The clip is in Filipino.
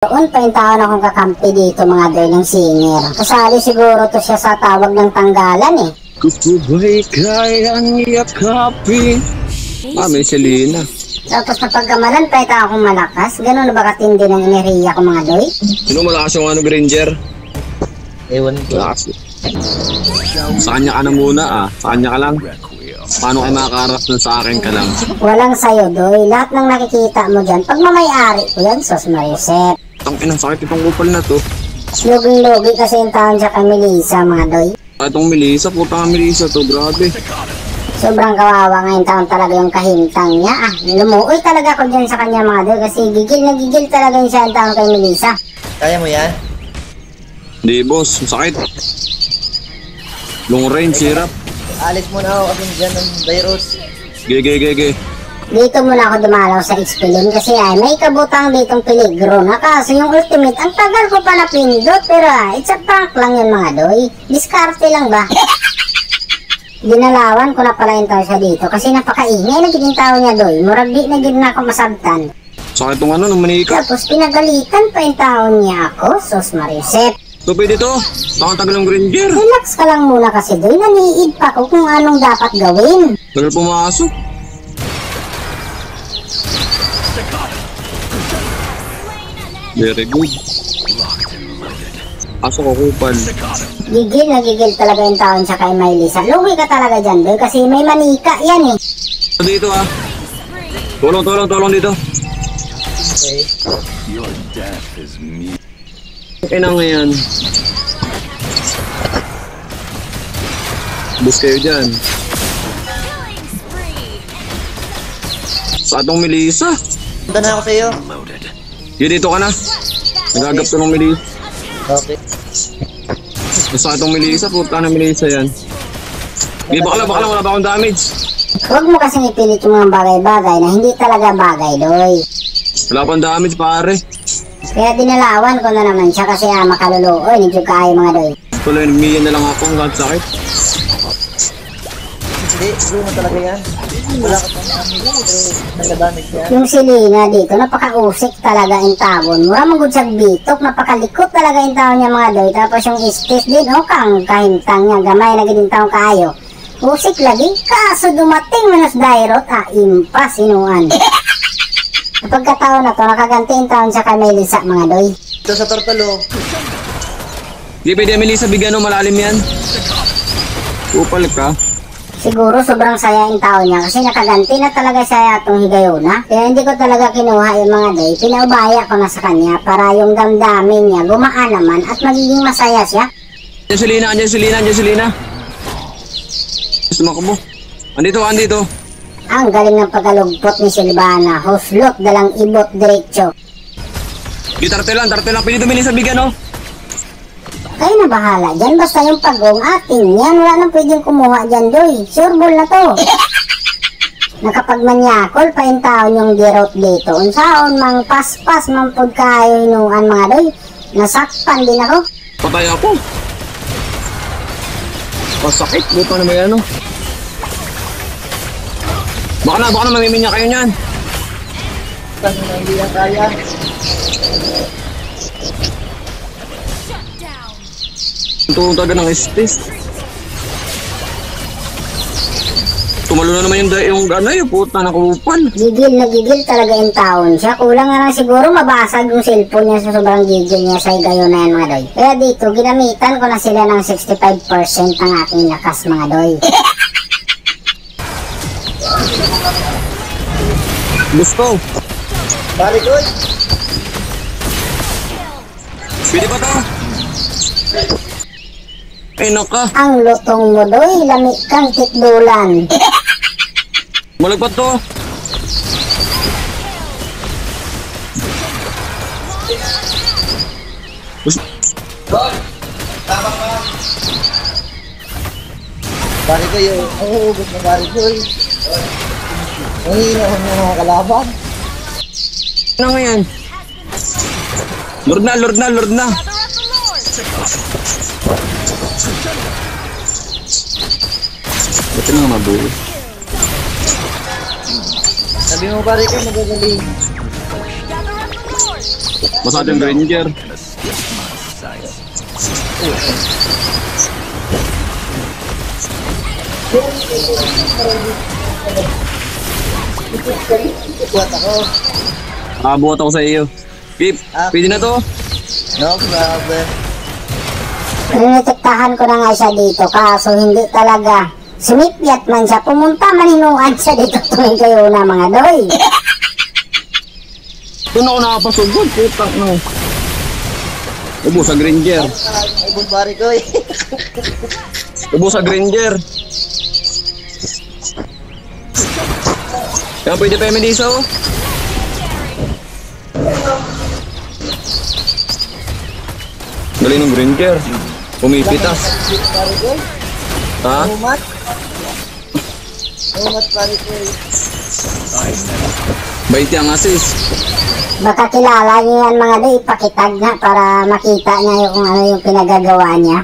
Doon pa yung taon akong kakampi dito mga doy ng singer. Kasali siguro to siya sa tawag ng tanggalan eh. Gusto ba'y kayang yakapin? May Selena. Tapos napagkamalan pa yung akong malakas. Ganun na ba katindi ng enerhiya ko mga doy? Sino malakas yung Granger? Ewan ko. Malakas. Sa kanya ka na muna Sa kanya ka lang. Paano kayo makakaras na sa akin ka lang? Walang sayo doy. Lahat ng nakikita mo dyan, pag mamay-ari ko yan, sos Mariusep. Ang inang sakit itong kupal na to. Luging-lugi kasi yung taon siya kay Melissa mga doy. Itong Melissa, puta nga Melissa to, grabe. Sobrang kawawa ngayong taon talaga yung kahintang niya. Lumuoy talaga ako dyan sa kanya mga doy kasi gigil na gigil talaga yung siya ang taon kay Melissa. Kaya mo yan? Hindi boss, sakit. Long range, hirap. Alis mo na ako kasi dyan ng virus. Gege. Dito muna ako dumalaw sa Xpilin kasi may kabutang ditong peligro na kaso yung ultimate ang tagal ko pa napindot pero it's a prank lang yun mga doy. Diskarte lang ba? Dinalawan ko na pala yung tao siya dito kasi napakaingay na giging tao niya doy. Murag di na giging ako masabtan. Sakit itong nung manika. Tapos pinagalitan pa yung tao niya ako, sos Mariusep. So pwede to, tagal ng Granger. Relax ka lang muna kasi doy, naniid pa ko kung anong dapat gawin. Tagal pumasok. Very good. Pasok ko kupal. Gigil na gigil talaga yung taon siya kay Melissa. Luwi ka talaga dyan doy kasi may manika yan eh. Dito Tulong dito. Okay. Na ngayon. Bus kayo dyan. Sa atong Melissa. Punta na ako sa'yo. Dito ka na. Nagagap to ng Melissa. Okay. Sa atong Melissa, puta na Melissa yan. Di baka lang, wala ba akong damage. Huwag mo kasing ipilit yung mga bagay-bagay na hindi talaga bagay doy. Wala akong damage pare. Kaya dinalawan ko na naman siya kasi makaluluoy, medyo kaayo mga doy. Tuloy, nagmiyan na lang ako hanggang sakit. Hindi, blue mo talaga yan. Wala ka pang damage, nagka-damage yan. Yung Selena dito, napakausik talaga yung tawon. Mura magod sa bitok, napakalikot talaga yung tawon niya mga doy. Tapos yung istis din, kang kahintang niya, gamay na ganding tawon kaayo. Usik lagi, kaso dumating manos dairot, impas inuan. Pagkataon na to, nakaganti yung taon siya kay Melissa mga doy. Ito sa Tortolo. Di pwede Melissa, bigyan ng malalim yan. Upal ka. Siguro sobrang saya yung taon niya kasi nakaganti na talaga siya itong higayuna. Kaya hindi ko talaga kinuha yung mga doy. Pinaubaya ko na sa kanya para yung damdamin niya gumaan naman at magiging masaya siya. Andiyan Selena. Gusto mo. Andito. Ang galing ng pagkalugpot ni Silvana. Huslot dalang ibot diretso. Di tarte lang. Pwede tumili sa bigyan, no? Kayo na bahala dyan. Basta yung pagong atin yan. Wala nang pwedeng kumuha dyan, doy. Sure ball na to. Nakapagmanyakol pa yung taon yung dirot dito. Unsaon mang paspas mang pagkayo inuan mga doy. Nasakpan din ako. Patay ako. Pasakit. Buta na ba yan, no? Baka na mamiminya kayo niyan. Tanong na hindi yan kaya. Tulong talaga ng estes. Tumalo na naman yung puta na kupal. Gigil na gigil talaga yung taon siya. Kulang nga lang siguro mabasag yung cellphone niya sa sobrang gigil niya sa higayon na yan mga doy. Kaya dito, ginamitan ko na sila ng 65% ng aking lakas mga doy. Gusto. Balik ko. Pwede ba to? Ay naka. Ang lutong mo doy, lami kang titlulan. Malagpat to. Balik ko yun. Ang hugot na balik ko. Ang hinaw ng mga kalaban. Ano nga yan? Lord na. Ba't na nga mabuo? Sabi mo pare ka magagaling. Basta yung Granger. Buat ako. Buhat ako sa iyo. Pip, pwede na to. No problem. Ninetektahan ko na nga siya dito, kaso hindi talaga. Sumipyat man siya, pumunta maninuan siya dito tuwing kayo na mga doy. Doon ako nakapasugod, putang no. Ubo sa Granger. Ibon pare ko eh. Ubo sa Granger. Kaya pwede pa yung Melissa oh. Galing ng Granger. Pumipitas. Pare ko. Ha? Umat. Umat pare ko eh. Bait yung assist. Baka kilala niyo yan mga doy, ipakitag na para makita niya yung kung ano yung pinagagawa niya.